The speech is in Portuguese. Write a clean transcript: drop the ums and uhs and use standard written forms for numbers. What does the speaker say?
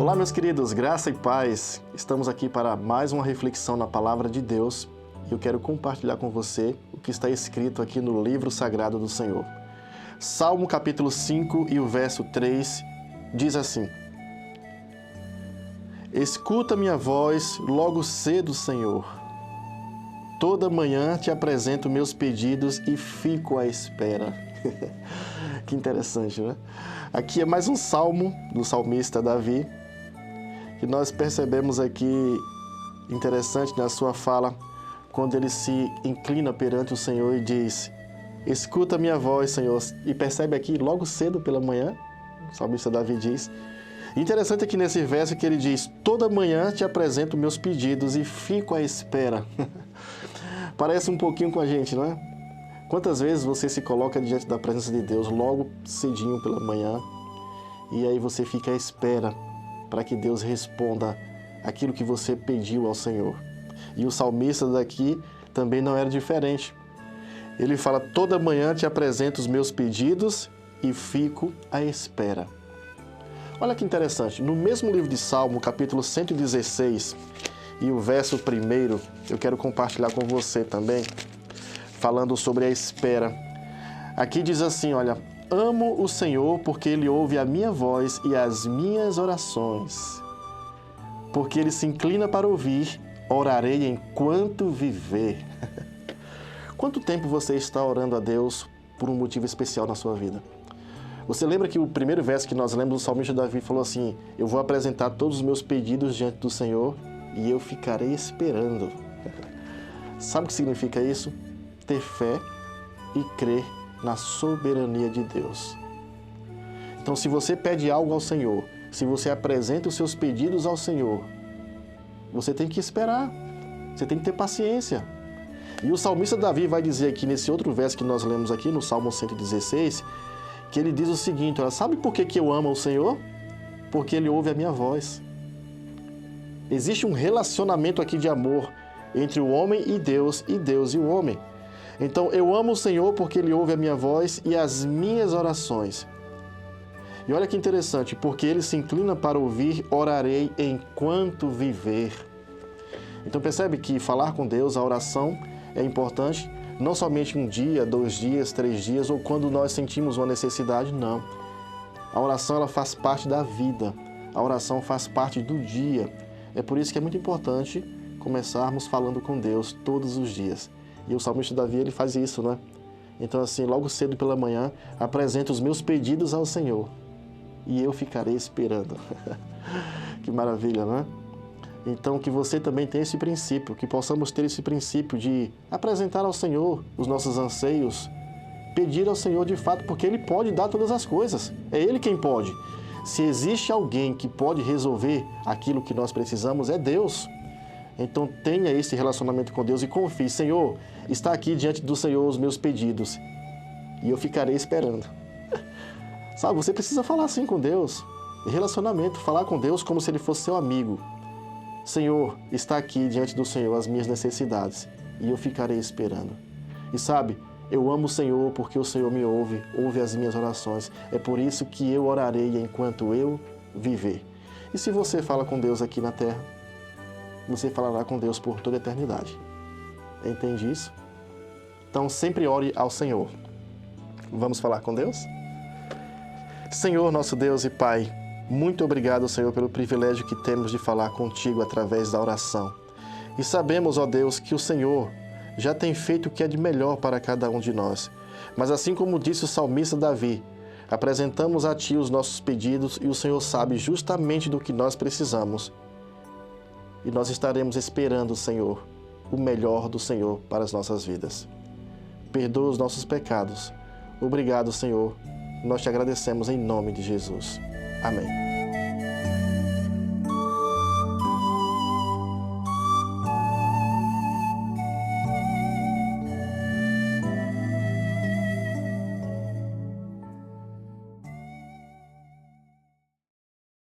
Olá, meus queridos, graça e paz. Estamos aqui para mais uma reflexão na Palavra de Deus e eu quero compartilhar com você o que está escrito aqui no livro sagrado do Senhor. Salmo capítulo 5 e o verso 3 diz assim: Escuta minha voz logo cedo, Senhor. Toda manhã te apresento meus pedidos e fico à espera. Que interessante, né? Aqui é mais um salmo do salmista Davi, que nós percebemos aqui, interessante na sua fala, quando ele se inclina perante o Senhor e diz: escuta minha voz, Senhor. E percebe aqui, logo cedo pela manhã, o salmista Davi diz. Interessante aqui nesse verso que ele diz: toda manhã te apresento meus pedidos e fico à espera. Parece um pouquinho com a gente, não é? Quantas vezes você se coloca diante da presença de Deus logo cedinho pela manhã e aí você fica à espera para que Deus responda aquilo que você pediu ao Senhor. E o salmista daqui também não era diferente. Ele fala: toda manhã te apresento os meus pedidos e fico à espera. Olha que interessante, no mesmo livro de Salmo, capítulo 116, e o verso 1, eu quero compartilhar com você também, falando sobre a espera. Aqui diz assim, olha: amo o Senhor porque Ele ouve a minha voz e as minhas orações. Porque Ele se inclina para ouvir, orarei enquanto viver. Quanto tempo você está orando a Deus por um motivo especial na sua vida? Você lembra que o primeiro verso que nós lemos do salmista Davi falou assim: eu vou apresentar todos os meus pedidos diante do Senhor e eu ficarei esperando. Sabe o que significa isso? Ter fé e crer na soberania de Deus. Então, se você pede algo ao Senhor, se você apresenta os seus pedidos ao Senhor, você tem que esperar, você tem que ter paciência. E o salmista Davi vai dizer aqui nesse outro verso que nós lemos aqui no Salmo 116, que ele diz o seguinte: olha, sabe por que eu amo o Senhor? Porque Ele ouve a minha voz. Existe um relacionamento aqui de amor entre o homem e Deus e o homem. Então, eu amo o Senhor porque Ele ouve a minha voz e as minhas orações. E olha que interessante, porque Ele se inclina para ouvir, orarei enquanto viver. Então, percebe que falar com Deus, a oração, é importante, não somente um dia, 2 dias, 3 dias, ou quando nós sentimos uma necessidade, não. A oração, ela faz parte da vida, a oração faz parte do dia. É por isso que é muito importante começarmos falando com Deus todos os dias. E o salmista Davi, ele faz isso, né? Então, assim, logo cedo pela manhã, apresento os meus pedidos ao Senhor e eu ficarei esperando. Que maravilha, né? Então, que você também tenha esse princípio, que possamos ter esse princípio de apresentar ao Senhor os nossos anseios, pedir ao Senhor de fato, porque Ele pode dar todas as coisas. É Ele quem pode. Se existe alguém que pode resolver aquilo que nós precisamos, é Deus. Então tenha esse relacionamento com Deus e confie: Senhor, está aqui diante do Senhor os meus pedidos e eu ficarei esperando. Sabe, você precisa falar assim com Deus. Relacionamento, falar com Deus como se Ele fosse seu amigo. Senhor, está aqui diante do Senhor as minhas necessidades e eu ficarei esperando. E sabe, eu amo o Senhor porque o Senhor me ouve, ouve as minhas orações. É por isso que eu orarei enquanto eu viver. E se você fala com Deus aqui na terra, você falará com Deus por toda a eternidade. Entende isso? Então sempre ore ao Senhor. Vamos falar com Deus? Senhor, nosso Deus e Pai, muito obrigado, Senhor, pelo privilégio que temos de falar contigo através da oração. E sabemos, ó Deus, que o Senhor já tem feito o que é de melhor para cada um de nós. Mas assim como disse o salmista Davi, apresentamos a Ti os nossos pedidos e o Senhor sabe justamente do que nós precisamos. E nós estaremos esperando, Senhor, o melhor do Senhor para as nossas vidas. Perdoa os nossos pecados. Obrigado, Senhor. Nós te agradecemos em nome de Jesus. Amém.